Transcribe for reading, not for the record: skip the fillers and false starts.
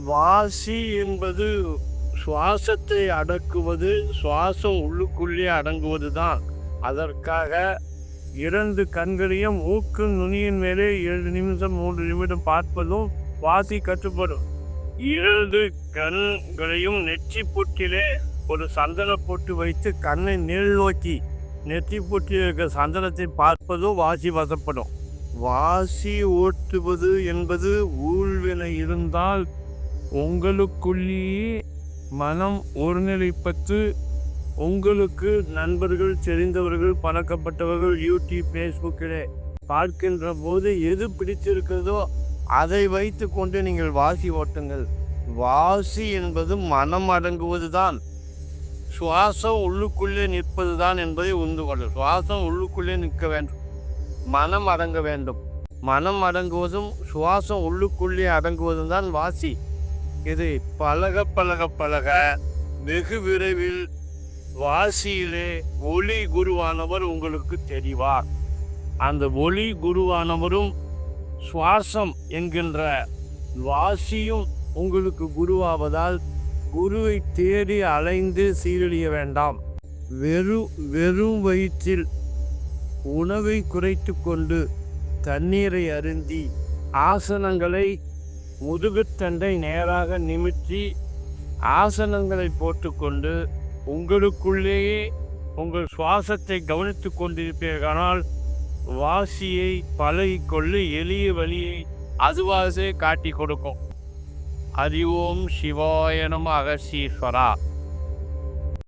வாசி என்பது சுவாசத்தை அடக்குவது, சுவாசம் உள்ளுக்குள்ளே அடங்குவது தான். அதற்காக 2 கண்களையும் மூக்கு நுனியின் மேலே 7 நிமிடம் 3 நிமிடம் பார்ப்பதும் வாசி கட்டுப்படும். 2 கண்களையும் நெற்றி பொட்டிலே ஒரு சந்தன பொட்டு வைத்து கண்ணை நேர் நோக்கி நெற்றி பொட்டில் இருக்க சந்தனத்தை பார்ப்பதும் வாசி வசப்படும். வாசி ஓட்டுவது என்பது ஊழ்வினை இருந்தால் உங்களுக்குள்ளேயே மனம் ஒருநிலைப்பட்டு உங்களுக்கு நண்பர்கள், தெரிந்தவர்கள், பழக்கப்பட்டவர்கள் யூடியூப், ஃபேஸ்புக்கில் பார்க்கின்ற போது எது பிடிச்சிருக்கிறதோ அதை வைத்து கொண்டு நீங்கள் வாசி ஓட்டுங்கள். வாசி என்பது மனம் அடங்குவது தான். சுவாசம் உள்ளுக்குள்ளே நிற்பது தான் என்பதை உணர்ந்து கொள்ளும். சுவாசம் உள்ளுக்குள்ளே நிற்க வேண்டும், மனம் அடங்க வேண்டும். மனம் அடங்குவதும் சுவாசம் உள்ளுக்குள்ளே அடங்குவதும் தான் வாசி. இது பழக பழக பழக வெகு விரைவில் வாசியிலே ஒளி குருவானவர் உங்களுக்கு தெரிவார். அந்த ஒளி குருவானவரும் சுவாசம் என்கின்ற வாசியும் உங்களுக்கு குருவாவதால் குருவை தேடி அலைந்து சீரழிய வேண்டாம். வெறும் வயிற்றில் உணவை குறைத்து கொண்டு தண்ணீரை அருந்தி ஆசனங்களை முதுகுத்தண்டை நேராக நிமிற்றி ஆசனங்களை போட்டுக்கொண்டு உங்களுக்குள்ளேயே உங்கள் சுவாசத்தை கவனித்து கொண்டிருப்பீர்களானால் வாசியை பழகிக்கொள்ளு எளிய வழியை அதுவாகவே காட்டி கொடுக்கும். ஹரி ஓம் சிவாய நம அகஸ்தீஸ்வரா.